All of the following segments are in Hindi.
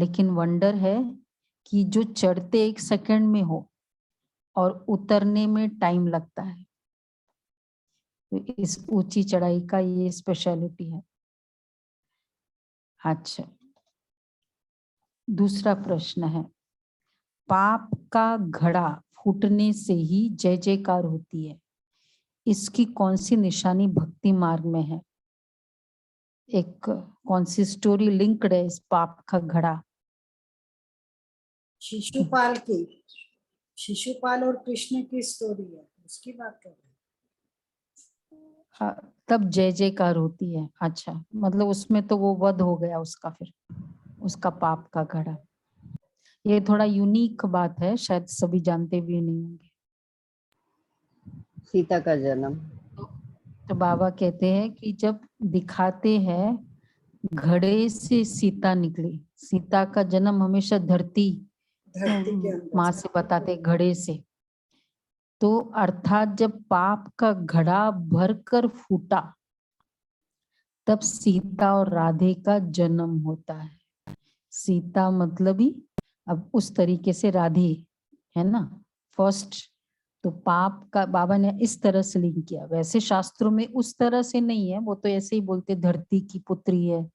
लेकिन वंडर है कि जो चढ़ते 1 सेकंड में हो और उतरने में टाइम लगता है। तो इस ऊंची चढ़ाई का ये स्पेशलिटी है। अच्छा, दूसरा प्रश्न है, पाप का घड़ा फूटने से ही जय जयकार होती है, इसकी कौन सी निशानी भक्ति मार्ग में है? एक कौन सी स्टोरी लिंक्ड है इस पाप का घड़ा? शिशुपाल की, शिशुपाल और कृष्ण की स्टोरी है, उसकी बात कर रहे हैं। तब जय जयकार होती है। अच्छा, मतलब उसमें तो वो वध हो गया उसका, फिर उसका पाप का घड़ा। ये थोड़ा यूनिक बात है, शायद सभी जानते भी नहीं होंगे। सीता का जन्म। तो बाबा कहते हैं कि जब दिखाते हैं घड़े से सीता निकली, सीता का जन्म हमेशा धरती के अंदर माँ से बताते घड़े से, तो अर्थात जब पाप का घड़ा भरकर फूटा तब सीता और राधे का जन्म होता है। सीता मतलब ही अब उस तरीके से राधे है ना फर्स्ट। तो पाप का बाबा ने इस तरह से लिंक किया। वैसे शास्त्रों में उस तरह से नहीं है, वो तो ऐसे ही बोलते धरती की पुत्री है।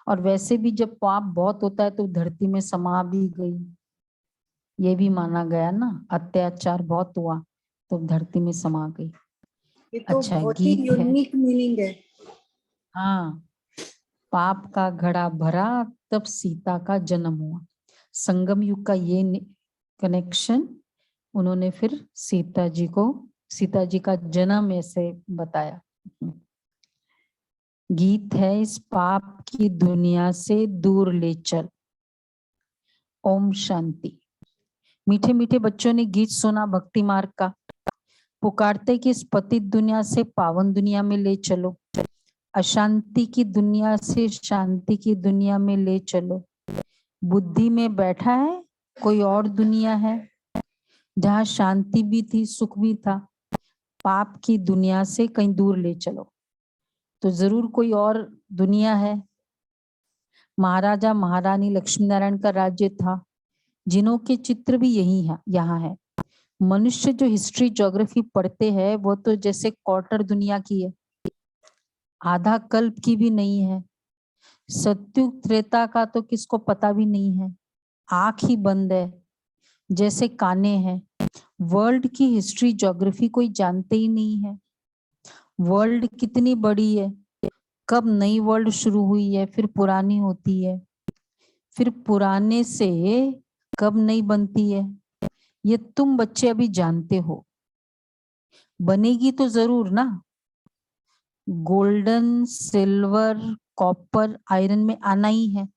और वैसे भी जब पाप बहुत होता है तो धरती में समा भी गई, ये भी माना गया ना, अत्याचार बहुत हुआ तो धरती में समा गई। ये तो अच्छा, बहुत ही गीत है। यूनिक मीनिंग है। हाँ, पाप का घड़ा भरा तब सीता का जन्म हुआ। संगम युग का ये कनेक्शन उन्होंने फिर सीता जी का जन्म ऐसे बताया। गीत है, इस पाप की दुनिया से दूर ले चल। ओम शांति। मीठे मीठे बच्चों ने गीत सुना भक्ति मार्ग का, पुकारते कि इस पतित दुनिया से पावन दुनिया में ले चलो, अशांति की दुनिया से शांति की दुनिया में ले चलो। बुद्धि में बैठा है कोई और दुनिया है, जहाँ शांति भी थी सुख भी था, पाप की दुनिया से कहीं दूर ले चलो। तो जरूर कोई और दुनिया है। महाराजा महारानी लक्ष्मी नारायण का राज्य था, जिनों के चित्र भी यही है, यहाँ है। मनुष्य जो हिस्ट्री ज्योग्राफी पढ़ते हैं वो तो जैसे क्वार्टर दुनिया की है, आधा कल्प की भी नहीं है। सत्युग त्रेता का तो किसको पता भी नहीं है, आंख ही बंद है, जैसे काने हैं। वर्ल्ड की हिस्ट्री ज्योग्राफी कोई जानते ही नहीं है। वर्ल्ड कितनी बड़ी है, कब नई वर्ल्ड शुरू हुई है, फिर पुरानी होती है, फिर पुराने से कब नई बनती है, ये तुम बच्चे अभी जानते हो। बनेगी तो जरूर ना, गोल्डन सिल्वर कॉपर आयरन में आना ही है।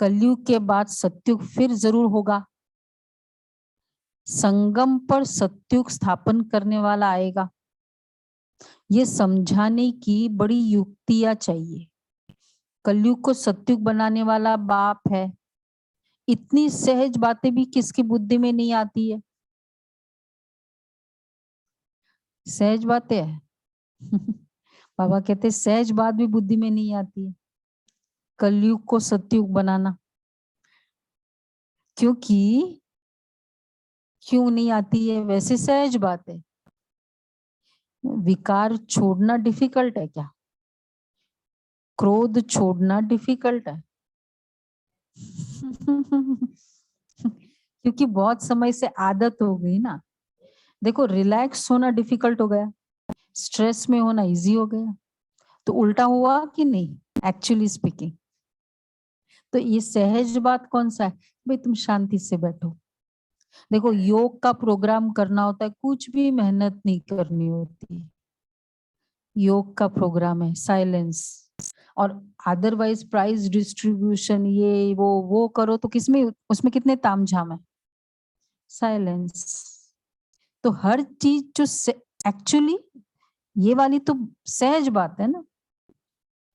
कलयुग के बाद सत्युग फिर जरूर होगा। संगम पर सत्युग स्थापन करने वाला आएगा। ये समझाने की बड़ी युक्तियां चाहिए। कलयुग को सत्युग बनाने वाला बाप है। इतनी सहज बातें भी किसकी बुद्धि में नहीं आती है? सहज बातें है बाबा कहते सहज बात भी बुद्धि में नहीं आती है, कलयुग को सत्युग बनाना। क्योंकि क्यों नहीं आती है? वैसे सहज बात है। विकार छोड़ना डिफिकल्ट है क्या? क्रोध छोड़ना डिफिकल्ट है क्योंकि बहुत समय से आदत हो गई ना। देखो, रिलैक्स होना डिफिकल्ट हो गया, स्ट्रेस में होना इजी हो गया। तो उल्टा हुआ कि नहीं एक्चुअली स्पीकिंग? तो ये सहज बात कौन सा है? भाई तुम शांति से बैठो। देखो, योग का प्रोग्राम करना होता है, कुछ भी मेहनत नहीं करनी होती। योग का प्रोग्राम है साइलेंस, और अदरवाइज प्राइज डिस्ट्रीब्यूशन ये वो करो तो किसमें, उसमें कितने तामझाम है? साइलेंस। तो हर चीज जो एक्चुअली ये वाली तो सहज बात है ना,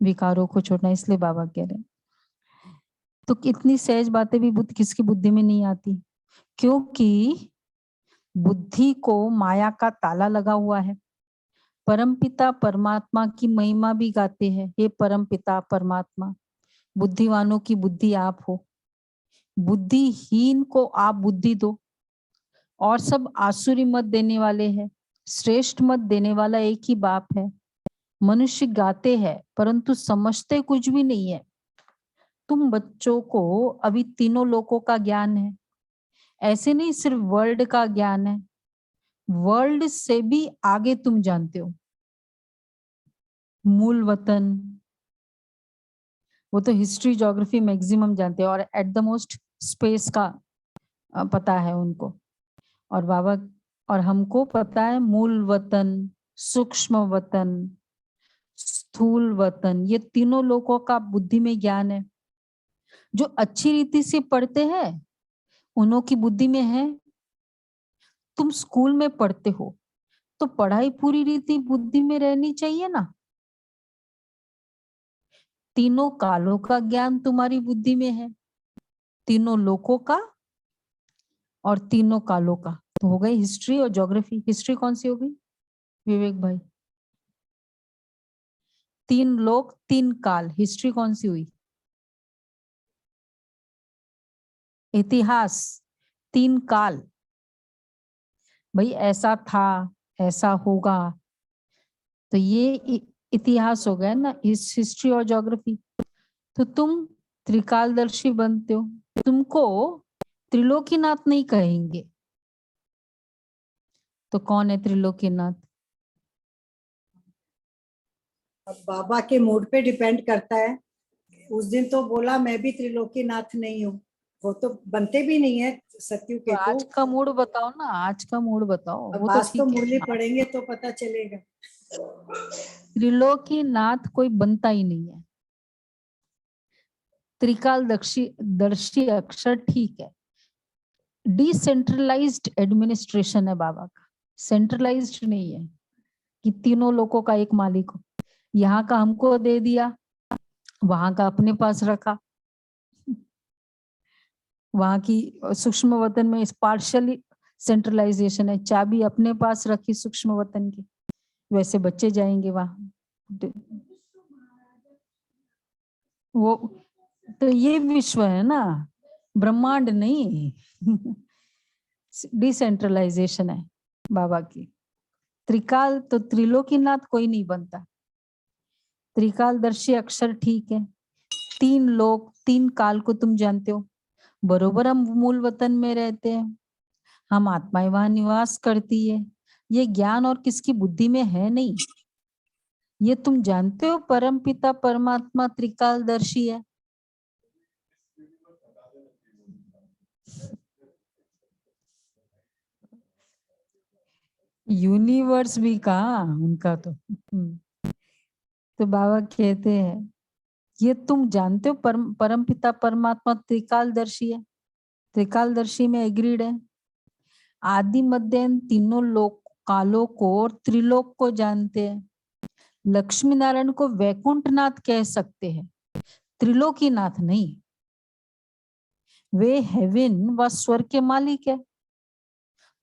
विकारों को छोड़ना। इसलिए बाबा कह रहे हैं तो इतनी सहज बातें भी किसकी बुद्धि में नहीं आती, क्योंकि बुद्धि को माया का ताला लगा हुआ है। परमपिता परमात्मा की महिमा भी गाते हैं, हे परमपिता परमात्मा, बुद्धिवानों की बुद्धि आप हो, बुद्धिहीन को आप बुद्धि दो, और सब आसुरी मत देने वाले हैं। श्रेष्ठ मत देने वाला एक ही बाप है। मनुष्य गाते हैं परंतु समझते कुछ भी नहीं है। तुम बच्चों को अभी तीनों लोकों का ज्ञान है, ऐसे नहीं सिर्फ वर्ल्ड का ज्ञान है, वर्ल्ड से भी आगे तुम जानते हो। मूल वतन, वो तो हिस्ट्री ज्योग्राफी मैक्सिमम जानते हैं, और एट द मोस्ट स्पेस का पता है उनको। और बाबा और हमको पता है मूल वतन, सूक्ष्म वतन, स्थूल वतन, ये तीनों लोगों का बुद्धि में ज्ञान है। जो अच्छी रीति से पढ़ते हैं उन्हों की बुद्धि में है। तुम स्कूल में पढ़ते हो तो पढ़ाई पूरी रीति बुद्धि में रहनी चाहिए ना। तीनों कालों का ज्ञान तुम्हारी बुद्धि में है, तीनों लोकों का और तीनों कालों का। तो हो गई हिस्ट्री और ज्योग्राफी। हिस्ट्री कौन सी होगी विवेक भाई? तीन लोक तीन काल, हिस्ट्री कौन सी हुई? इतिहास तीन काल। भाई ऐसा था, ऐसा होगा, तो ये इतिहास हो गया ना, इस हिस्ट्री और ज्योग्राफी। तो तुम त्रिकालदर्शी बनते हो, तुमको त्रिलोकीनाथ नहीं कहेंगे। तो कौन है त्रिलोकीनाथ? अब बाबा के मूड पे डिपेंड करता है। उस दिन तो बोला मैं भी त्रिलोकीनाथ नहीं हूँ, वो तो बनते भी नहीं है सत्यु तो के आज तो। का मूड बताओ ना, आज का मूड बताओ, अब वो तो आज तो ठीक है। मुरली पढ़ेंगे तो पता चलेगा। त्रिलोकीनाथ कोई बनता ही नहीं है। त्रिकालदर्शी दर्शी अक्षर ठीक है, डिसेंट्रलाइज्ड एडमिनिस्ट्रेशन है बाबा का, सेंट्रलाइज्ड नहीं है कि तीनों लोगों का एक मालिक हो। यहाँ का हमको दे दिया, वहां का अपने पास रखा। वहां की सूक्ष्म वतन में पार्शियली सेंट्रलाइजेशन है, चाबी अपने पास रखी सूक्ष्म वतन की, वैसे बच्चे जाएंगे वहां। वो तो ये विश्व है ना, ब्रह्मांड नहीं। डिसेंट्रलाइजेशन है बाबा की। त्रिकाल तो त्रिलोकीनाथ कोई नहीं बनता। त्रिकालदर्शी अक्षर ठीक है, तीन लोक तीन काल को तुम जानते हो। बरोबर हम मूल वतन में रहते हैं, हम आत्माएं वहां निवास करती है। ये ज्ञान और किसकी बुद्धि में है नहीं, ये तुम जानते हो परम पिता परमात्मा त्रिकालदर्शी है। यूनिवर्स भी कहा उनका तो। तो बाबा कहते हैं ये तुम जानते हो परम पिता परमात्मा त्रिकालदर्शी है। त्रिकालदर्शी में एग्रीड है। आदि मध्य अंत तीनों लोक कालों को और त्रिलोक को जानते हैं। लक्ष्मी नारायण को वैकुंठनाथ कह सकते हैं, त्रिलोकीनाथ नहीं। वे हेवन व स्वर्ग के मालिक है,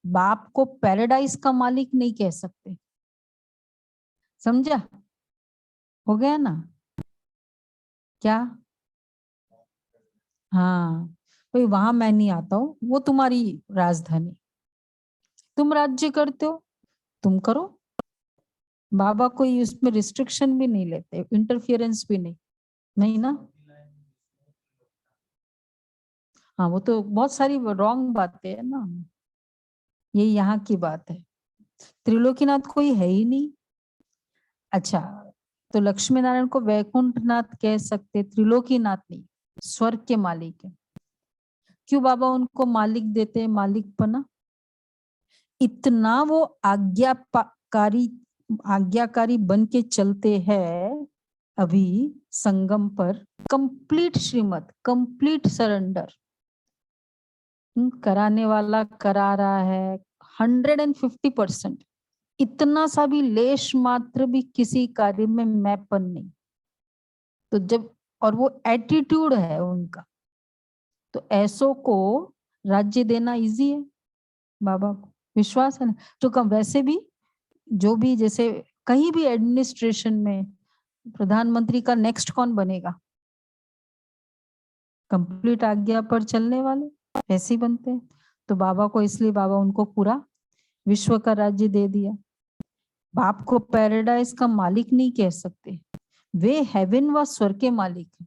बाप को पैराडाइज का मालिक नहीं कह सकते। समझा? हो गया ना क्या? हाँ, भाई वहां मैं नहीं आता हूँ, वो तुम्हारी राजधानी, तुम राज्य करते हो, तुम करो। बाबा कोई उसमें रिस्ट्रिक्शन भी नहीं लेते, इंटरफियरेंस भी नहीं। नहीं ना? हाँ, वो तो बहुत सारी रॉन्ग बातें है ना, ये यहाँ की बात है। त्रिलोकीनाथ कोई है ही नहीं। अच्छा, तो लक्ष्मी नारायण को वैकुंठनाथ कह सकते, त्रिलोकीनाथ नहीं, स्वर्ग के मालिक है। क्यों बाबा उनको मालिक देते हैं, मालिकपना? इतना वो आज्ञाकारी बन के चलते हैं अभी संगम पर। कंप्लीट श्रीमत, कंप्लीट सरेंडर कराने वाला करा रहा है 150%। इतना सा भी लेश मात्र भी किसी कार्य में मैपन नहीं। तो जब और वो एटीट्यूड है उनका, तो ऐसों को राज्य देना इजी है। बाबा को विश्वास है ना, तो कम वैसे भी जो भी जैसे कहीं भी एडमिनिस्ट्रेशन में प्रधानमंत्री का नेक्स्ट कौन बनेगा? कंप्लीट आज्ञा पर चलने वाले ऐसे ही बनते हैं। तो बाबा को इसलिए बाबा उनको पूरा विश्व का राज्य दे दिया। बाप को पैराडाइज का मालिक नहीं कह सकते, वे हेवन व स्वर्ग के मालिक हैं।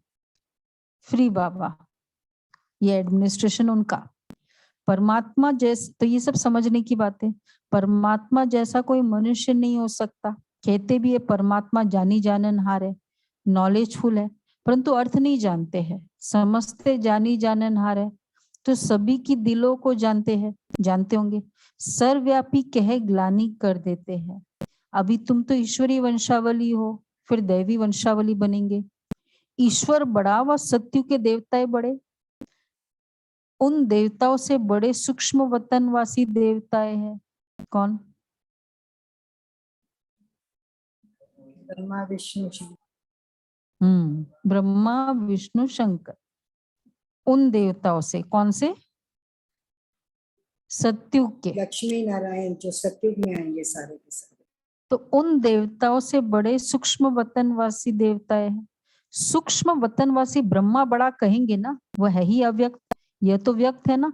फ्री बाबा, ये एडमिनिस्ट्रेशन उनका। परमात्मा जैसे, तो ये सब समझने की बात है। परमात्मा जैसा कोई मनुष्य नहीं हो सकता। कहते भी है परमात्मा जानी जाननहार है, नॉलेजफुल है, परंतु अर्थ नहीं जानते हैं। समझते जानी जाननहार है, तो सभी की दिलों को जानते हैं, जानते होंगे। सर्वव्यापी कह ग्लानि कर देते हैं। अभी तुम तो ईश्वरी वंशावली हो, फिर दैवी वंशावली बनेंगे। ईश्वर बड़ा व सत्यु के देवताएं बड़े। उन देवताओं से बड़े सूक्ष्म वतनवासी देवताएं हैं। कौन? ब्रह्मा विष्णु शंकर। ब्रह्मा विष्णु शंकर। उन देवताओं से, कौन से? सत्युग के। लक्ष्मी नारायण जो सत्युग में आएंगे सारे के सारे। तो उन देवताओं से बड़े सूक्ष्म वतनवासी देवताएं हैं। सूक्ष्म वतनवासी ब्रह्मा बड़ा कहेंगे ना, वह है ही अव्यक्त, यह तो व्यक्त है ना।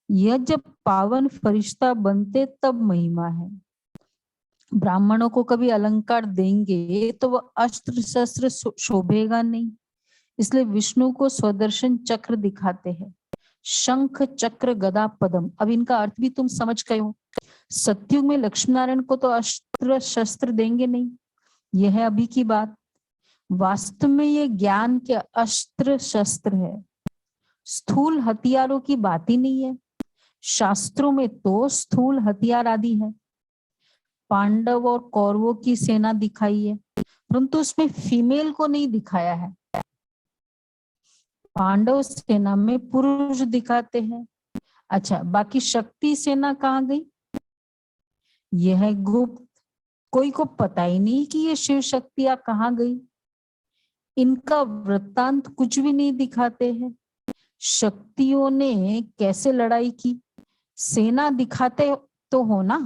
यह जब पावन फरिश्ता बनते तब महिमा है। ब्राह्मणों को कभी अलंकार देंगे तो वह अस्त्र शस्त्र शोभेगा नहीं, इसलिए विष्णु को स्वदर्शन चक्र दिखाते हैं, शंख चक्र गदा पद्म। अब इनका अर्थ भी तुम समझ गए हो। सत्युग में लक्ष्मी नारायण को तो अस्त्र शस्त्र देंगे नहीं, यह है अभी की बात। वास्तव में ये ज्ञान के अस्त्र शस्त्र है, स्थूल हथियारों की बात ही नहीं है। शास्त्रों में तो स्थूल हथियार आदि है। पांडव और कौरवों की सेना दिखाई है, परंतु उसमें फीमेल को नहीं दिखाया है। पांडव सेना में पुरुष दिखाते हैं। अच्छा, बाकी शक्ति सेना कहाँ गई? यह गुप्त, कोई को पता ही नहीं कि ये शिव शक्तियां कहाँ गई। इनका वृत्तांत कुछ भी नहीं दिखाते हैं। शक्तियों ने कैसे लड़ाई की, सेना दिखाते तो हो ना।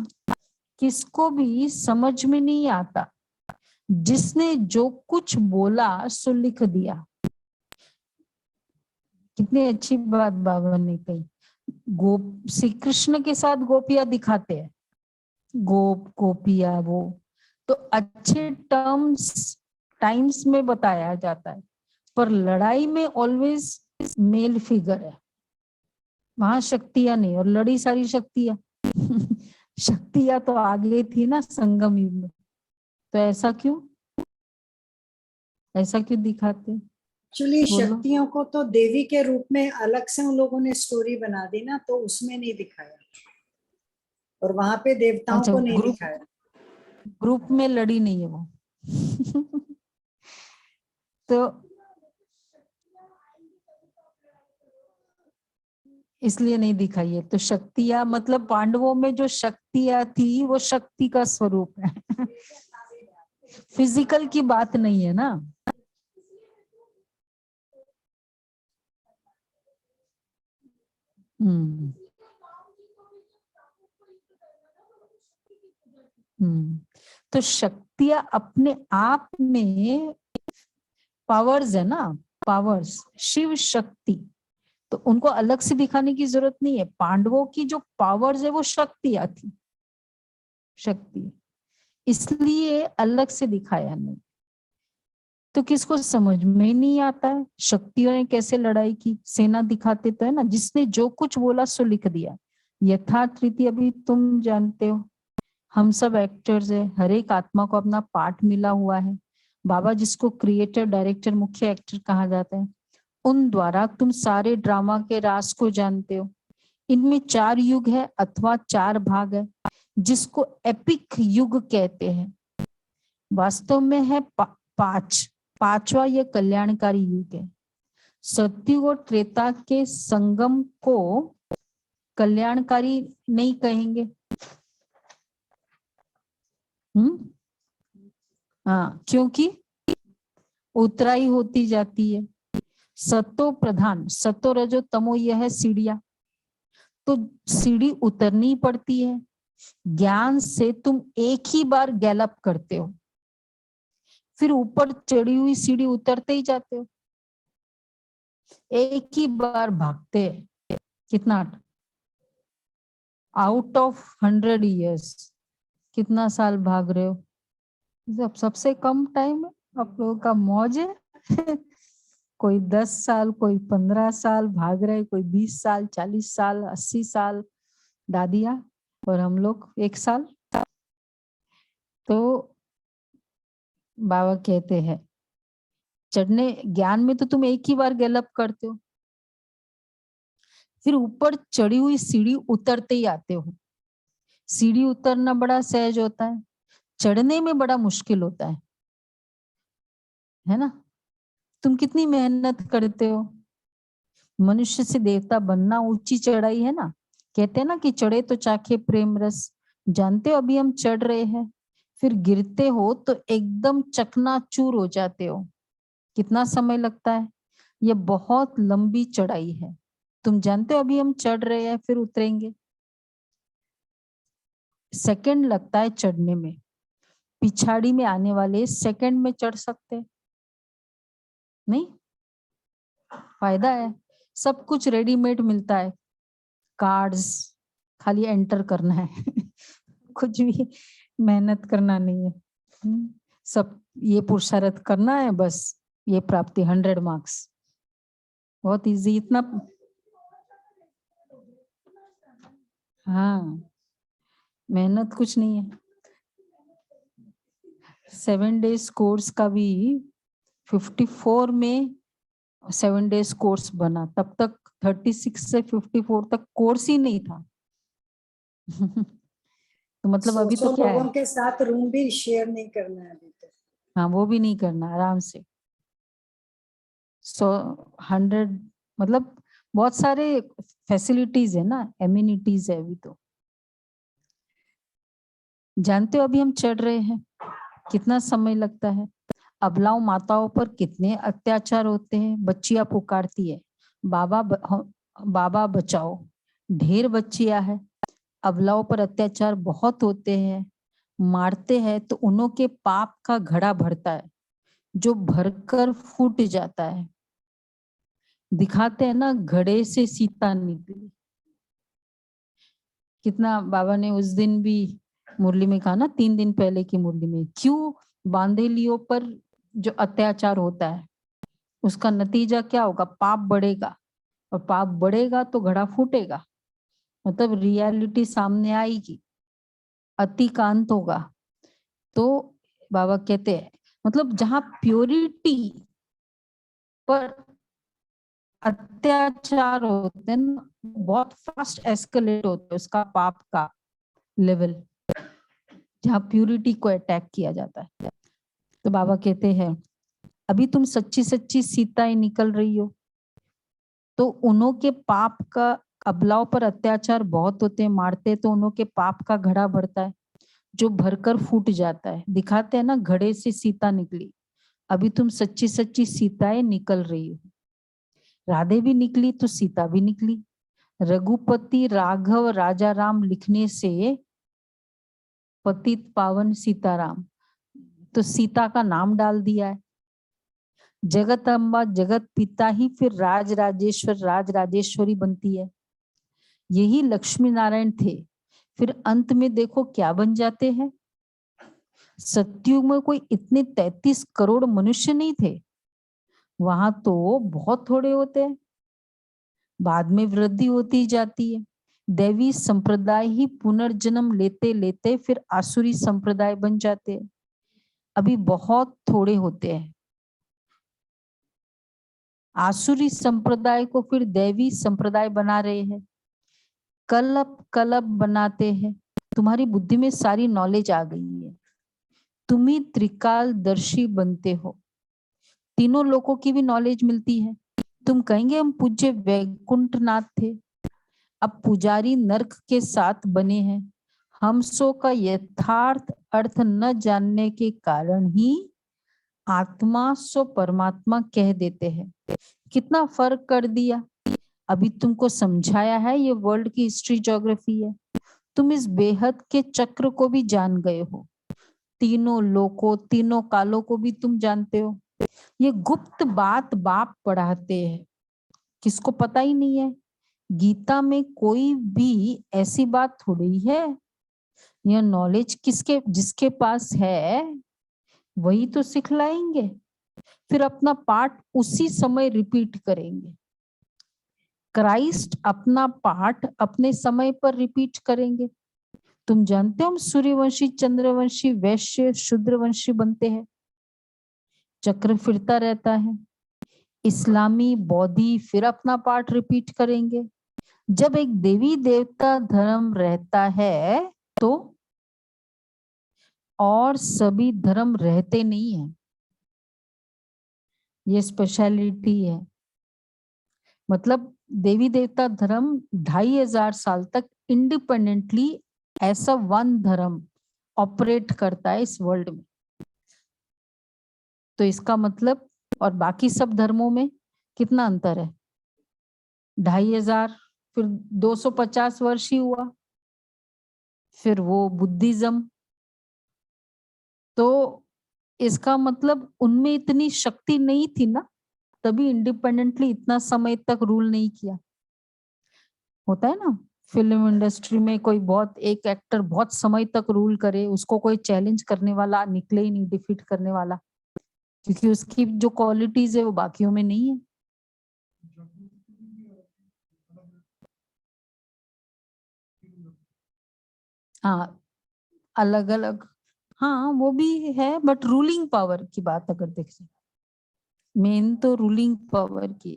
किसको भी समझ में नहीं आता। जिसने जो कुछ बोला सो लिख दिया। कितनी अच्छी बात बाबा ने कही। गोप श्री कृष्ण के साथ गोपियां दिखाते हैं, गोप गोपिया, वो तो अच्छे टाइम्स में बताया जाता है, पर लड़ाई में ऑलवेज मेल फिगर है, वहां शक्तियां नहीं। और लड़ी सारी शक्तियां शक्तियां तो आगे थी ना संगम युग में, तो ऐसा क्यों दिखाते? एक्चुअली बोलो। शक्तियों को तो देवी के रूप में अलग से उन लोगों ने स्टोरी बना दी ना, तो उसमें नहीं दिखाया, और वहां पे देवताओं अच्छा, को नहीं दिखाया। ग्रुप में लड़ी नहीं है वो तो इसलिए नहीं दिखाई है। तो शक्तियां मतलब पांडवों में जो शक्तियां थी वो शक्ति का स्वरूप है फिजिकल की बात नहीं है ना। तो शक्तियां अपने आप में पावर्स है ना, पावर्स, शिव शक्ति, तो उनको अलग से दिखाने की जरूरत नहीं है। पांडवों की जो पावर्स है वो शक्तियां थी, शक्ति, इसलिए अलग से दिखाया नहीं। तो किसको समझ में नहीं आता है शक्तियों ने कैसे लड़ाई की। सेना दिखाते तो है ना, जिसने जो कुछ बोला सो लिख दिया। यथार्थ रीति अभी तुम जानते हो, हम सब एक्टर्स है, हर एक आत्मा को अपना पार्ट मिला हुआ है। बाबा जिसको क्रिएटर, डायरेक्टर, मुख्य एक्टर कहा जाता है, उन द्वारा तुम सारे ड्रामा के राज को जानते हो। इनमें 4 युग है अथवा 4 भाग है, जिसको एपिक युग कहते हैं। वास्तव में है 5। 5वां यह कल्याणकारी युग है। सतयुग और त्रेता के संगम को कल्याणकारी नहीं कहेंगे। हाँ, क्योंकि उतराई होती जाती है। सतो प्रधान, सतो रजो तमो, यह है सीढ़ियां, तो सीढ़ी उतरनी पड़ती है। ज्ञान से तुम एक ही बार गैलप करते हो, फिर ऊपर चढ़ी हुई सीढ़ी उतरते ही जाते हो। एक ही बार भागते हैं। कितना? आउट ऑफ 100 years कितना साल भाग रहे हो? सब सबसे कम टाइम है आप लोगों का, मौज है। कोई 10 साल, कोई 15 साल भाग रहे, कोई 20 साल, 40 साल, 80 साल दादिया, और हम लोग 1 साल। तो बाबा कहते हैं चढ़ने ज्ञान में तो तुम एक ही बार गैलप करते हो, फिर ऊपर चढ़ी हुई सीढ़ी उतरते ही आते हो। सीढ़ी उतरना बड़ा सहज होता है, चढ़ने में बड़ा मुश्किल होता है ना? तुम कितनी मेहनत करते हो। मनुष्य से देवता बनना ऊंची चढ़ाई है ना। कहते हैं ना कि चढ़े तो चाखे प्रेम रस। जानते हो अभी हम चढ़ रहे हैं, फिर गिरते हो तो एकदम चकनाचूर हो जाते हो। कितना समय लगता है, ये बहुत लंबी चढ़ाई है। तुम जानते हो अभी हम चढ़ रहे हैं, फिर उतरेंगे। सेकंड लगता है चढ़ने में, पिछाड़ी में आने वाले सेकंड में चढ़ सकते नहीं। फायदा है, सब कुछ रेडीमेड मिलता है, कार्ड्स, खाली एंटर करना है। कुछ भी मेहनत करना नहीं है। सब ये पुरुषार्थ करना है, बस ये प्राप्ति 100 मार्क्स। बहुत इजी, इतना। हाँ, मेहनत कुछ नहीं है। 7 days कोर्स का भी 54 में 7 days कोर्स बना, तब तक 36 से 54 तक कोर्स ही नहीं था। तो मतलब अभी तो 100 क्या लोगों है। के साथ रूम भी शेयर नहीं करना है अभी तो। हाँ, वो भी नहीं करना, आराम से। 100 मतलब बहुत सारे फैसिलिटीज है ना, एम्यूनिटीज है अभी तो। जानते हो अभी हम चढ़ रहे हैं, कितना समय लगता है। अबलाओं माताओं पर कितने अत्याचार होते हैं। बच्चियां पुकारती है बाबा बचाओ। ढेर बच्चियां है, अबलाओं पर अत्याचार बहुत होते हैं। मारते हैं तो उन्हों के पाप का घड़ा भरता है, जो भरकर फूट जाता है। दिखाते हैं ना, घड़े से सीता निकली। कितना बाबा ने उस दिन भी मुरली में कहा ना, 3 दिन पहले की मुरली में, क्यों बांधेलियों पर जो अत्याचार होता है उसका नतीजा क्या होगा, पाप बढ़ेगा, और पाप बढ़ेगा तो घड़ा फूटेगा। मतलब रियलिटी सामने आएगी, अति का अंत होगा। तो बाबा कहते हैं मतलब जहां प्योरिटी पर अत्याचार होते हैं ना, बहुत फास्ट एस्केलेट होते हैं उसका पाप का लेवल, जहां प्यूरिटी को अटैक किया जाता है। तो बाबा कहते हैं अभी तुम सच्ची सच्ची सीताएं निकल रही हो, तो उन्हों के पाप का, अबलाओं पर अत्याचार बहुत होते हैं, मारते तो उन्हों के पाप का घड़ा भरता है, जो भरकर फूट जाता है। दिखाते हैं ना, घड़े से सीता निकली। अभी तुम सच्ची सच्ची सीताएं निकल रही हो। राधे भी निकली तो सीता भी निकली। रघुपति राघव राजा राम लिखने से पतित पावन सीताराम, तो सीता का नाम डाल दिया है। जगत अम्बा जगत पिता ही फिर राज राजेश्वर राज राजेश्वरी बनती है। यही लक्ष्मी नारायण थे, फिर अंत में देखो क्या बन जाते हैं। सतयुग में कोई इतने 33 करोड़ मनुष्य नहीं थे, वहां तो बहुत थोड़े होते हैं। बाद में वृद्धि होती जाती है। दैवी संप्रदाय ही पुनर्जन्म लेते लेते फिर आसुरी संप्रदाय बन जाते हैं। अभी बहुत थोड़े होते हैं। आसुरी संप्रदाय को फिर दैवी संप्रदाय बना रहे हैं, कलप कलप बनाते हैं। तुम्हारी बुद्धि में सारी नॉलेज आ गई है, तुम ही त्रिकालदर्शी बनते हो। तीनों लोगों की भी नॉलेज मिलती है। तुम कहेंगे हम पूज्य वैकुंठनाथ थे, अब पुजारी नरक के साथ बने हैं। हमसो का यथार्थ अर्थ न जानने के कारण ही आत्मा सो परमात्मा कह देते हैं। कितना फर्क कर दिया। अभी तुमको समझाया है, ये वर्ल्ड की हिस्ट्री ज्योग्राफी है। तुम इस बेहद के चक्र को भी जान गए हो, तीनों लोकों तीनों कालों को भी तुम जानते हो। ये गुप्त बात बाप पढ़ाते हैं। किसको पता ही नहीं है। गीता में कोई भी ऐसी बात थोड़ी है। यह नॉलेज किसके जिसके पास है वही तो सिखलाएंगे, फिर अपना पाठ उसी समय रिपीट करेंगे। क्राइस्ट अपना पाठ अपने समय पर रिपीट करेंगे। तुम जानते हो हम सूर्यवंशी, चंद्रवंशी, वैश्य, शूद्रवंशी बनते हैं, चक्र फिरता रहता है। इस्लामी, बौद्धि फिर अपना पाठ रिपीट करेंगे। जब एक देवी देवता धर्म रहता है तो और सभी धर्म रहते नहीं है। ये स्पेशलिटी है। मतलब देवी देवता धर्म 2500 साल तक इंडिपेंडेंटली ऐसा वन धर्म ऑपरेट करता है इस वर्ल्ड में। तो इसका मतलब और बाकी सब धर्मों में कितना अंतर है? 2500, फिर 250 वर्ष ही हुआ, फिर वो बुद्धिज्म। तो इसका मतलब उनमें इतनी शक्ति नहीं थी ना, तभी इंडिपेंडेंटली इतना समय तक रूल नहीं किया। होता है ना फिल्म इंडस्ट्री में, कोई बहुत एक एक्टर बहुत समय तक रूल करे, उसको कोई चैलेंज करने वाला निकले ही नहीं, डिफीट करने वाला, क्योंकि उसकी जो क्वालिटीज है वो बाकियों में नहीं है। हाँ, अलग अलग, हाँ वो भी है, बट रूलिंग पावर की बात अगर देखें, मेन तो रूलिंग पावर की।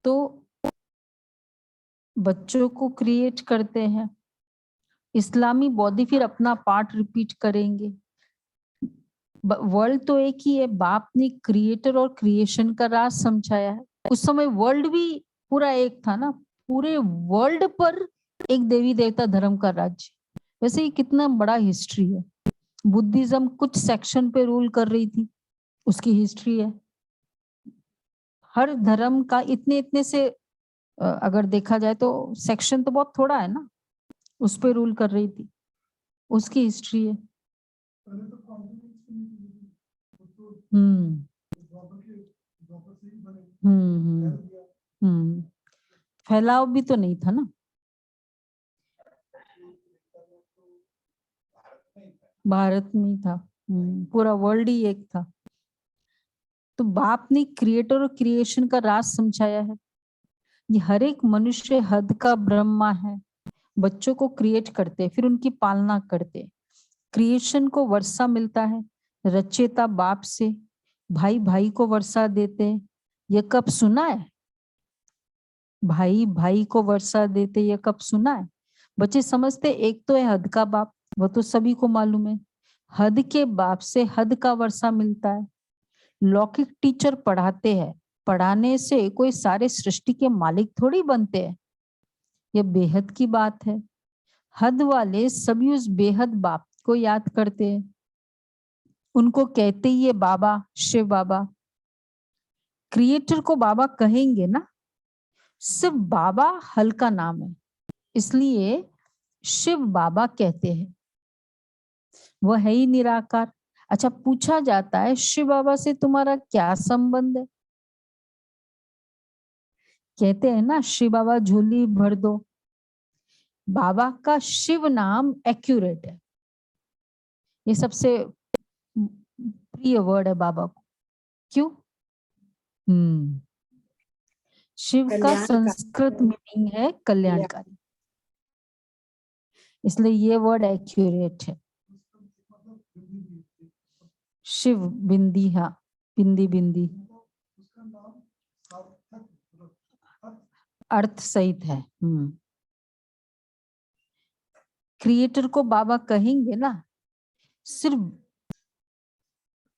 तो बच्चों को क्रिएट करते हैं, इस्लामी बौद्धि फिर अपना पार्ट रिपीट करेंगे। वर्ल्ड तो एक ही है, बाप ने क्रिएटर और क्रिएशन का राज समझाया है। उस समय वर्ल्ड भी पूरा एक था ना, पूरे वर्ल्ड पर एक देवी देवता धर्म का राज्य। वैसे ये कितना बड़ा हिस्ट्री है। बुद्धिज्म कुछ सेक्शन पे रूल कर रही थी, उसकी हिस्ट्री है। हर धर्म का इतने इतने से अगर देखा जाए तो सेक्शन तो बहुत थोड़ा है ना, उस पे रूल कर रही थी, उसकी हिस्ट्री है। हम्म हम्म हम्म फैलाव भी तो नहीं था ना, भारत में ही था। पूरा वर्ल्ड ही एक था। तो बाप ने क्रिएटर और क्रिएशन का राज समझाया है। ये हर एक मनुष्य हद का ब्रह्मा है। बच्चों को क्रिएट करते, फिर उनकी पालना करते। क्रिएशन को वर्षा मिलता है रचेता बाप से, भाई भाई को वर्षा देते। ये कब सुना है? भाई भाई को वर्षा देते, ये कब सुना है? बच्चे समझते एक तो है हद का बाप, वो तो सभी को मालूम है। हद के बाप से हद का वर्षा मिलता है। लौकिक टीचर पढ़ाते हैं, पढ़ाने से कोई सारे सृष्टि के मालिक थोड़ी बनते हैं। यह बेहद की बात है। हद वाले सभी उस बेहद बाप को याद करते हैं, उनको कहते ही ये बाबा, शिव बाबा। क्रिएटर को बाबा कहेंगे ना, सिर्फ बाबा हल्का नाम है, इसलिए शिव बाबा कहते हैं। वह है ही निराकार। अच्छा, पूछा जाता है शिव बाबा से तुम्हारा क्या संबंध है? कहते हैं ना शिव बाबा झोली भर दो। बाबा का शिव नाम एक्यूरेट है, ये सबसे प्रिय वर्ड है बाबा को। क्यों? शिव का संस्कृत मीनिंग है कल्याणकारी, इसलिए ये वर्ड एक्यूरेट है। शिव बिंदी, हाँ बिंदी बिंदी अर्थ सहित है। क्रिएटर को बाबा कहेंगे ना, सिर्फ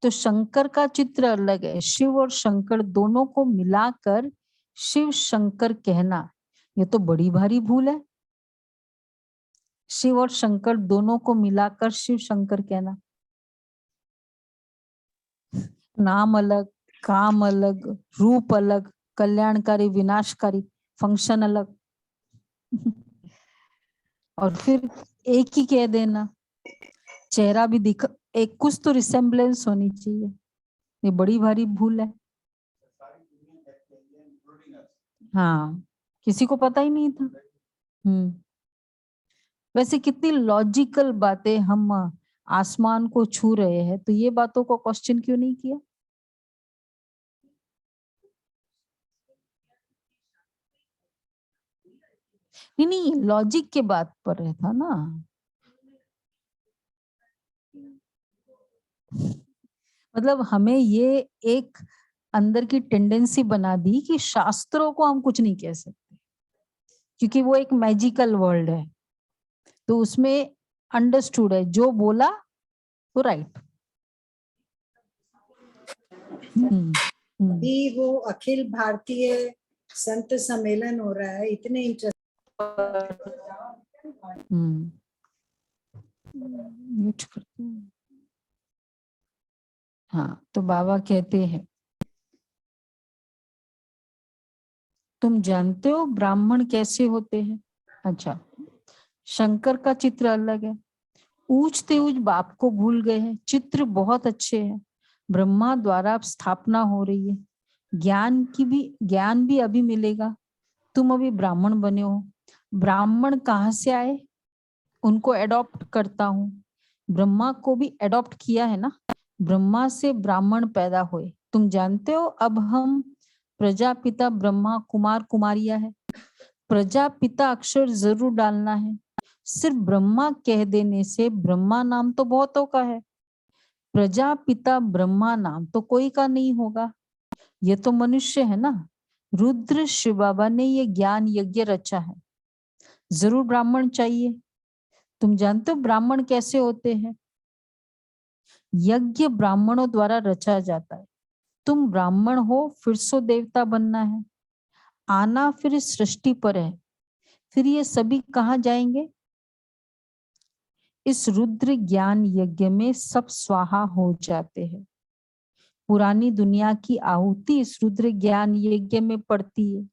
तो शंकर का चित्र अलग है। शिव और शंकर दोनों को मिलाकर शिव शंकर कहना, ये तो बड़ी भारी भूल है। शिव और शंकर दोनों को मिलाकर शिव शंकर कहना, नाम अलग, काम अलग, रूप अलग, कल्याणकारी विनाशकारी, फंक्शन अलग और फिर एक ही कह देना। चेहरा भी दिख, एक कुछ तो रिसेम्बलेंस होनी चाहिए, ये बड़ी भारी भूल है। हाँ, किसी को पता ही नहीं था। वैसे कितनी लॉजिकल बातें, हम आसमान को छू रहे हैं तो ये बातों को क्वेश्चन क्यों नहीं किया? नहीं, लॉजिक के बात पर है था ना। मतलब हमें ये एक अंदर की टेंडेंसी बना दी कि शास्त्रों को हम कुछ नहीं कह सकते, क्योंकि वो एक मैजिकल वर्ल्ड है, तो उसमें अंडरस्टूड है, जो बोला तो राइट। अभी वो अखिल भारतीय संत सम्मेलन हो रहा है, इतने इंटरेस्ट। म्यूट करते हैं। हाँ, तो बाबा कहते हैं, तुम जानते हो ब्राह्मण कैसे होते हैं? अच्छा, शंकर का चित्र अलग है। ऊंचते ऊंच बाप को भूल गए हैं। चित्र बहुत अच्छे हैं। ब्रह्मा द्वारा अब स्थापना हो रही है। ज्ञान भी अभी मिलेगा। तुम अभी ब्राह्मण बने हो। ब्राह्मण कहाँ से आए? उनको एडॉप्ट करता हूँ। ब्रह्मा को भी एडॉप्ट किया है ना, ब्रह्मा से ब्राह्मण पैदा हुए। तुम जानते हो अब हम प्रजापिता ब्रह्मा कुमार कुमारियां है। प्रजापिता अक्षर जरूर डालना है। सिर्फ ब्रह्मा कह देने से ब्रह्मा नाम तो बहुतों का है, प्रजापिता ब्रह्मा नाम तो कोई का नहीं होगा। ये तो मनुष्य है ना। रुद्र शिव बाबा ने ये ज्ञान यज्ञ रचा है, जरूर ब्राह्मण चाहिए। तुम जानते हो ब्राह्मण कैसे होते हैं? यज्ञ ब्राह्मणों द्वारा रचा जाता है। तुम ब्राह्मण हो, फिर सो देवता बनना है। आना फिर इस सृष्टि पर है। फिर ये सभी कहाँ जाएंगे? इस रुद्र ज्ञान यज्ञ में सब स्वाहा हो जाते हैं। पुरानी दुनिया की आहुति इस रुद्र ज्ञान यज्ञ में पड़ती है।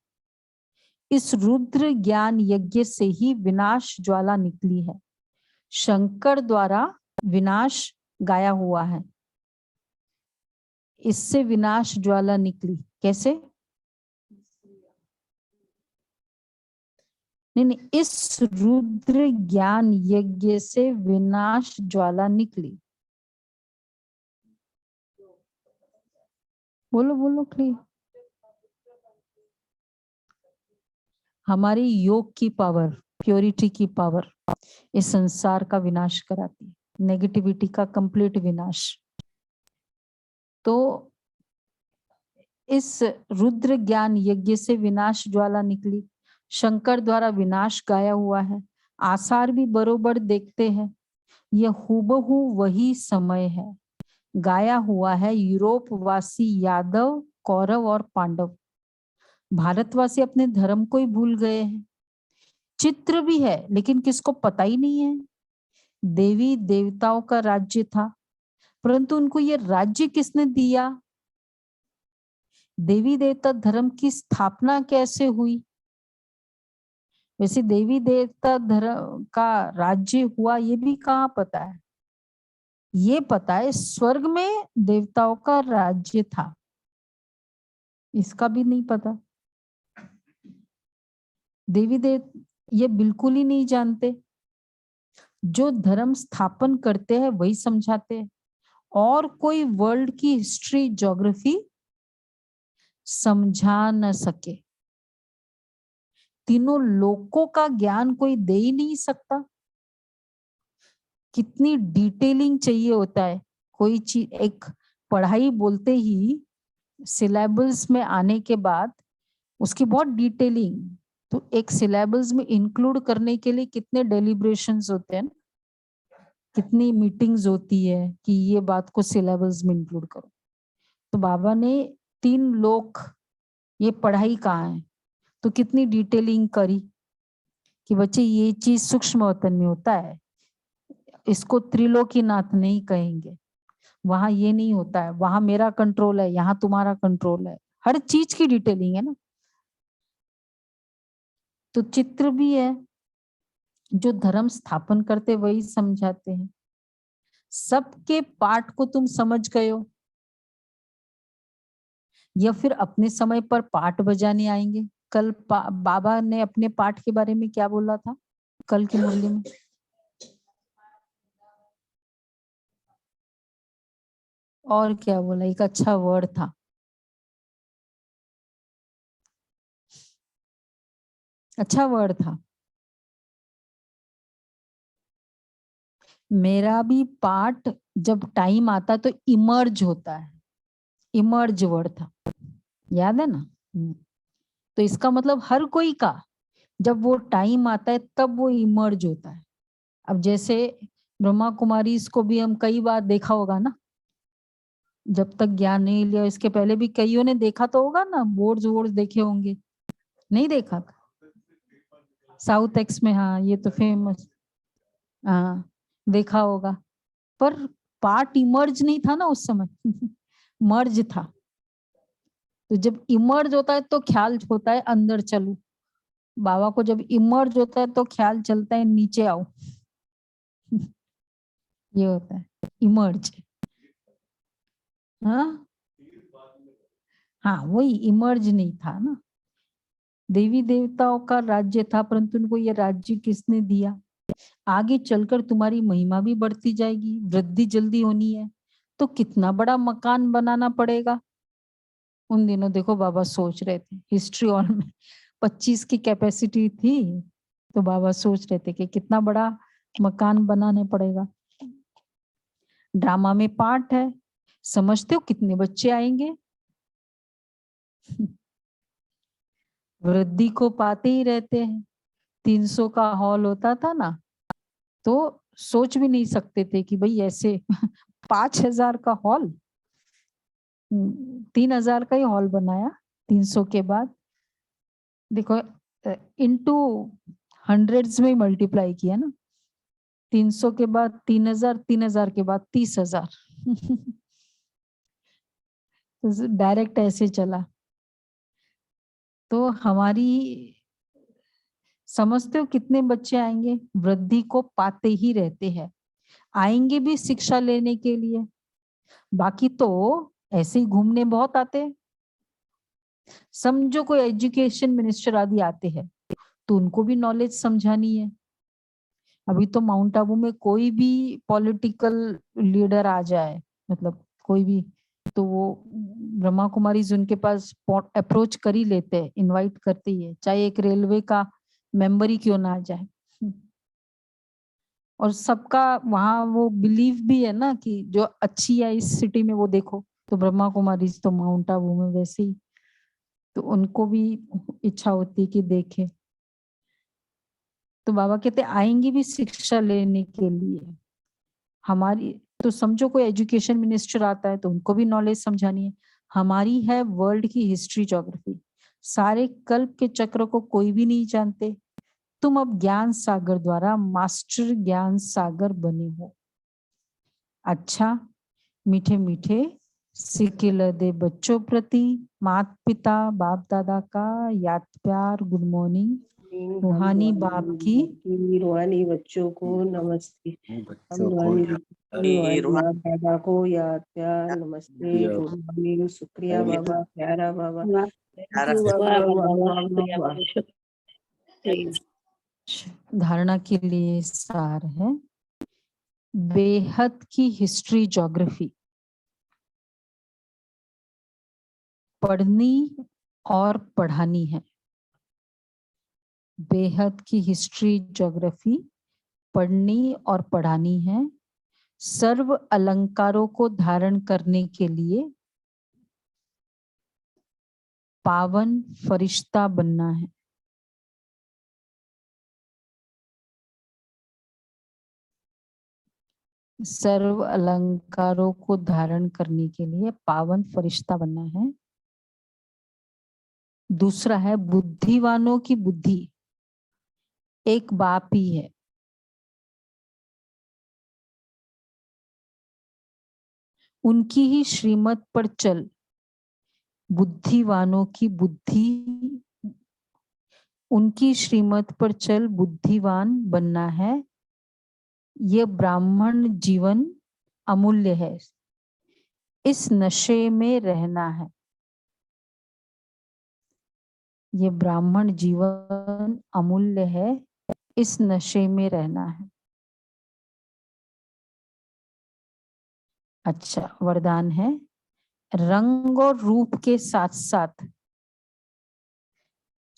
इस रुद्र ज्ञान यज्ञ से ही विनाश ज्वाला निकली है। शंकर द्वारा विनाश गाया हुआ है। इससे विनाश ज्वाला निकली। कैसे? नहीं, इस रुद्र ज्ञान यज्ञ से विनाश ज्वाला निकली। बोलो बोलो क्लियर। हमारी योग की पावर, प्योरिटी की पावर इस संसार का विनाश कराती है, नेगेटिविटी का कंप्लीट विनाश। तो इस रुद्र ज्ञान यज्ञ से विनाश ज्वाला निकली। शंकर द्वारा विनाश गाया हुआ है। आसार भी बरोबर देखते हैं। यह हूबहू वही समय है। गाया हुआ है यूरोप वासी यादव, कौरव और पांडव। भारतवासी अपने धर्म को ही भूल गए हैं। चित्र भी है लेकिन किसको पता ही नहीं है। देवी देवताओं का राज्य था, परंतु उनको ये राज्य किसने दिया? देवी देवता धर्म की स्थापना कैसे हुई? वैसे देवी देवता धर्म का राज्य हुआ ये भी कहाँ पता है। ये पता है स्वर्ग में देवताओं का राज्य था, इसका भी नहीं पता। देवी देव ये बिल्कुल ही नहीं जानते। जो धर्म स्थापन करते हैं वही समझाते हैं, और कोई वर्ल्ड की हिस्ट्री ज्योग्राफी समझा न सके। तीनों लोकों का ज्ञान कोई दे ही नहीं सकता। कितनी डिटेलिंग चाहिए होता है कोई चीज। एक पढ़ाई बोलते ही सिलेबस में आने के बाद उसकी बहुत डिटेलिंग, तो एक सिलेबस में इंक्लूड करने के लिए कितने डेलिब्रेशंस होते हैं, कितनी मीटिंग्स होती है कि ये बात को सिलेबस में इंक्लूड करो। तो बाबा ने 3 लोक ये पढ़ाई कहाँ है, तो कितनी डिटेलिंग करी कि बच्चे ये चीज सूक्ष्म वतन में होता है, इसको त्रिलोकीनाथ नहीं कहेंगे, वहां ये नहीं होता है, वहां मेरा कंट्रोल है, यहाँ तुम्हारा कंट्रोल है। हर चीज की डिटेलिंग है ना। तो चित्र भी है, जो धर्म स्थापन करते वही समझाते हैं। सबके पाठ को तुम समझ गए हो। या फिर अपने समय पर पाठ बजाने आएंगे। कल बाबा ने अपने पाठ के बारे में क्या बोला था कल की मुरली में? और क्या बोला? एक अच्छा वर्ड था, अच्छा वर्ड था। मेरा भी पाठ जब टाइम आता तो इमर्ज होता है, इमर्ज वर्ड था, याद है ना? तो इसका मतलब हर कोई का जब वो टाइम आता है तब वो इमर्ज होता है। अब जैसे ब्रह्मा कुमारी इसको भी हम कई बार देखा होगा ना, जब तक ज्ञान नहीं लिया इसके पहले भी कईयों ने देखा तो होगा ना, बोर्ड्स वोर्ड्स देखे होंगे, नहीं देखा था? साउथ एक्स में, हाँ ये तो फेमस, हाँ देखा होगा। पर पार्ट इमर्ज नहीं था ना उस समय मर्ज था। तो जब इमर्ज होता है तो ख्याल होता है अंदर चलो, बाबा को जब इमर्ज होता है तो ख्याल चलता है नीचे आओ ये होता है इमर्ज। हाँ हाँ, वही इमर्ज नहीं था ना। देवी देवताओं का राज्य था, परंतु उनको ये राज्य किसने दिया? आगे चलकर तुम्हारी महिमा भी बढ़ती जाएगी, वृद्धि जल्दी होनी है तो कितना बड़ा मकान बनाना पड़ेगा। उन दिनों देखो बाबा सोच रहे थे, हिस्ट्री हॉल में 25 की कैपेसिटी थी, तो बाबा सोच रहे थे कि कितना बड़ा मकान बनाने पड़ेगा। ड्रामा में पार्ट है, समझते हो कितने बच्चे आएंगे वृद्धि को पाते ही रहते हैं। 300 का हॉल होता था ना, तो सोच भी नहीं सकते थे कि भाई ऐसे 5000 का हॉल, 3000 का ही हॉल बनाया 300 के बाद। देखो इनटू हंड्रेड्स में मल्टीप्लाई किया ना, 300 के बाद 3000, 3000 के बाद 30,000 डायरेक्ट ऐसे चला। तो हमारी, समझते हो कितने बच्चे आएंगे? वृद्धि को पाते ही रहते हैं, आएंगे भी शिक्षा लेने के लिए, बाकी तो ऐसे ही घूमने बहुत आते हैं। समझो कोई एजुकेशन मिनिस्टर आदि आते हैं तो उनको भी नॉलेज समझानी है। अभी तो माउंट आबू में कोई भी पॉलिटिकल लीडर आ जाए, मतलब कोई भी, तो वो ब्रह्मा कुमारी उनके पास अप्रोच कर ही लेते हैं, इनवाइट करते ही है, चाहे एक रेलवे का मेंबर ही क्यों ना आ जाए। और सबका वहाँ वो बिलीव भी है ना कि जो अच्छी है इस सिटी में वो देखो, तो ब्रह्मा कुमारी तो माउंट आबू में वैसे ही, तो उनको भी इच्छा होती है कि देखे। तो बाबा कहते आएंगे भी शिक्षा लेने के लिए हमारी। तो समझो कोई एजुकेशन मिनिस्टर आता है तो उनको भी नॉलेज समझानी है। हमारी है वर्ल्ड की हिस्ट्री ज्योग्राफी, सारे कल्प के चक्र को कोई भी नहीं जानते। तुम अब ज्ञान सागर द्वारा मास्टर ज्ञान सागर बने हो। अच्छा, मीठे मीठे सिकिल दे बच्चों प्रति माता पिता बाप दादा का याद प्यार गुड मॉर्निंग। रूहानी बाप की रूहानी बच्चों को नमस्ते। हम रूहानी बाप दादा को याद प्यार नमस्ते, गुड मॉर्निंग, शुक्रिया बाबा, प्यारा बाबा, थैंक यू बाबा। धारणा के लिए सार है, बेहद की हिस्ट्री ज्योग्राफी पढ़नी और पढ़ानी है। बेहद की हिस्ट्री ज्योग्राफी पढ़नी और पढ़ानी है। सर्व अलंकारों को धारण करने के लिए पावन फरिश्ता बनना है। सर्व अलंकारों को धारण करने के लिए पावन फरिश्ता बनना है। दूसरा है बुद्धिवानों की बुद्धि एक बाप ही है। उनकी ही श्रीमत पर चल। बुद्धिवानों की बुद्धि, उनकी श्रीमत पर चल बुद्धिवान बनना है। ये ब्राह्मण जीवन अमूल्य है, इस नशे में रहना है। ये ब्राह्मण जीवन अमूल्य है, इस नशे में रहना है। अच्छा, वरदान है, रंग और रूप के साथ साथ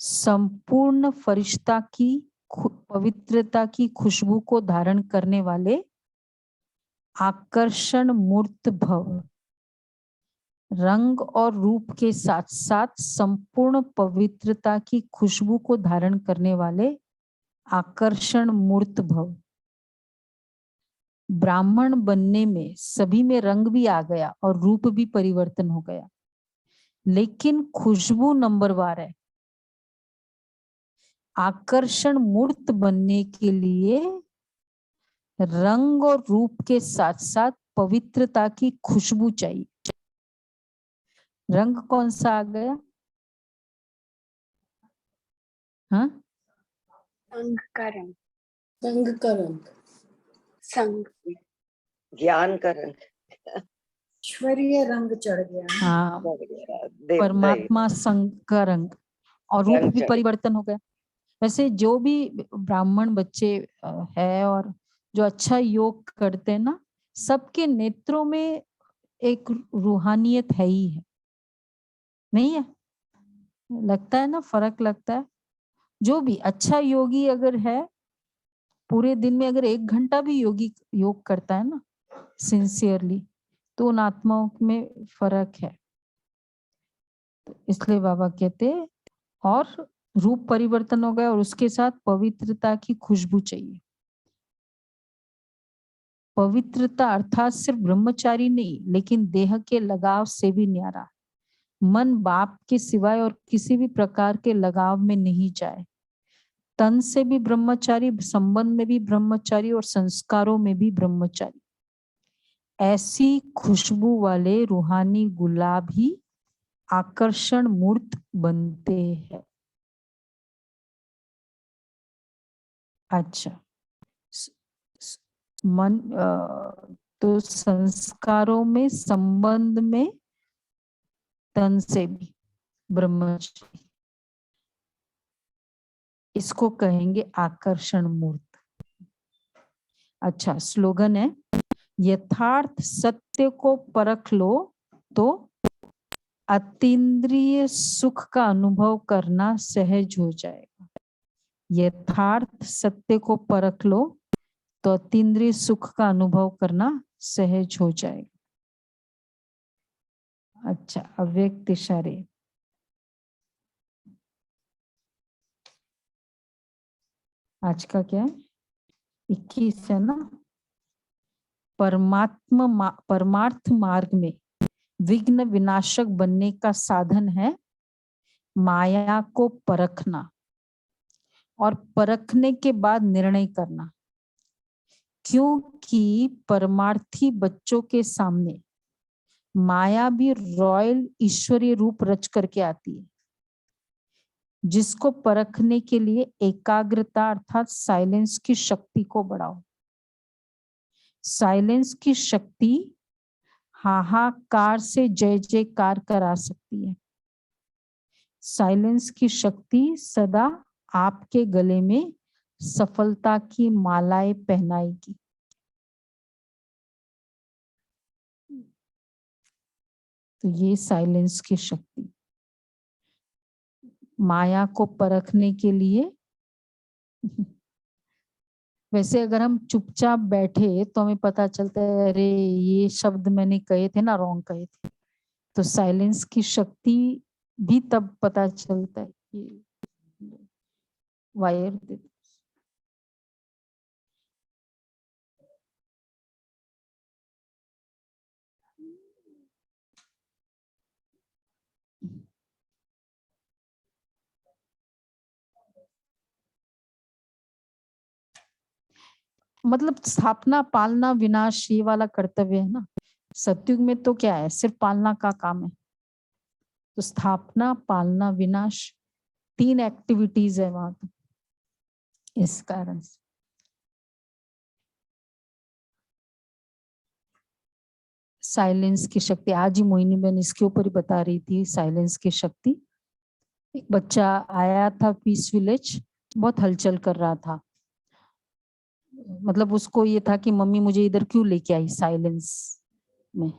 संपूर्ण फरिश्ता की पवित्रता की खुशबू को धारण करने वाले आकर्षण मूर्त भव। रंग और रूप के साथ साथ संपूर्ण पवित्रता की खुशबू को धारण करने वाले आकर्षण मूर्त भव। ब्राह्मण बनने में सभी में रंग भी आ गया और रूप भी परिवर्तन हो गया, लेकिन खुशबू नंबरवार है। आकर्षण मूर्त बनने के लिए रंग और रूप के साथ साथ पवित्रता की खुशबू चाहिए। रंग कौन सा आ गया? हाँ, संग का रंग, संग का रंग, संग ज्ञान का रंग, ईश्वरीय रंग चढ़ गया। हाँ, देवता परमात्मा संग का रंग, और रूप रंग भी चढ़ परिवर्तन हो गया। वैसे जो भी ब्राह्मण बच्चे है और जो अच्छा योग करते हैं ना, सबके नेत्रों में एक रूहानियत है ही है, नहीं है? लगता है ना, फर्क लगता है। जो भी अच्छा योगी अगर है, पूरे दिन में अगर 1 घंटा भी योग करता है ना सिंसियरली, तो उन आत्माओं में फर्क है। तो इसलिए बाबा कहते, और रूप परिवर्तन हो गया और उसके साथ पवित्रता की खुशबू चाहिए। पवित्रता अर्थात सिर्फ ब्रह्मचारी नहीं, लेकिन देह के लगाव से भी न्यारा। मन बाप के सिवाय और किसी भी प्रकार के लगाव में नहीं जाए। तन से भी ब्रह्मचारी, संबंध में भी ब्रह्मचारी और संस्कारों में भी ब्रह्मचारी। ऐसी खुशबू वाले रूहानी गुलाब ही आकर्षण मूर्त बनते हैं। अच्छा, मन तो संस्कारों में, संबंध में, तन से भी ब्रह्मचारी, इसको कहेंगे आकर्षण मूर्त। अच्छा, स्लोगन है, यथार्थ सत्य को परख लो तो अतीन्द्रिय सुख का अनुभव करना सहज हो जाएगा। यथार्थ सत्य को परख लो तो अतीन्द्रिय सुख का अनुभव करना सहज हो जाएगा। अच्छा, अव्यक्त इशारे। आज का क्या है? 21 है ना। परमार्थ मार्ग में विघ्न विनाशक बनने का साधन है माया को परखना और परखने के बाद निर्णय करना। क्योंकि परमार्थी बच्चों के सामने माया भी रॉयल ईश्वरीय रूप रच करके आती है, जिसको परखने के लिए एकाग्रता अर्थात साइलेंस की शक्ति को बढ़ाओ। साइलेंस की शक्ति हाहाकार से जय जयकार करा सकती है। साइलेंस की शक्ति सदा आपके गले में सफलता की मालाएं पहनाएगी। तो ये साइलेंस की शक्ति माया को परखने के लिए। वैसे अगर हम चुपचाप बैठे तो हमें पता चलता है, अरे ये शब्द मैंने कहे थे ना, रॉन्ग कहे थे। तो साइलेंस की शक्ति भी तब पता चलता है कि वायर दे। मतलब स्थापना, पालना, विनाश, ये वाला कर्तव्य है ना। सतयुग में तो क्या है, सिर्फ पालना का काम है। तो स्थापना, पालना, विनाश, 3 एक्टिविटीज है वहां तो। इस कारण से साइलेंस की शक्ति, आज ही मोहिनी बहन इसके ऊपर ही बता रही थी, साइलेंस की शक्ति। एक बच्चा आया था पीस विलेज, बहुत हलचल कर रहा था। मतलब उसको ये था कि मम्मी मुझे इधर क्यों लेके आई साइलेंस में।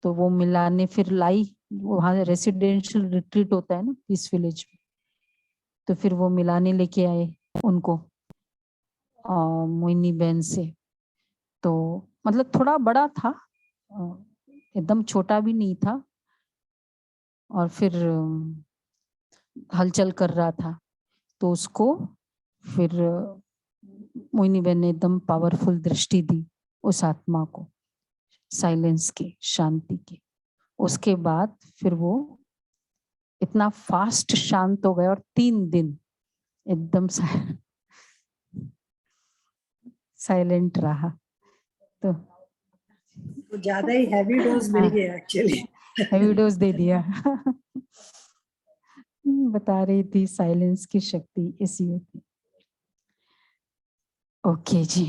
तो वो मिलाने फिर लाई, वहाँ रेसिडेंशियल रिट्रीट होता है ना पीस विलेज में, तो फिर वो मिलाने लेके आए उनको मोहिनी बहन से। तो मतलब थोड़ा बड़ा था, एकदम छोटा भी नहीं था, और फिर हलचल कर रहा था। तो उसको फिर मोहिनी बहन ने एकदम पावरफुल दृष्टि दी उस आत्मा को, साइलेंस की, शांति की। उसके बाद फिर वो इतना फास्ट शांत हो गया, और 3 दिन एकदम साइलेंट रहा। तो तो ज्यादा ही हैवी डोज मिल गया एक्चुअली। हैवी डोज दे दिया। बता रही थी साइलेंस की शक्ति ऐसी होती। ओके जी।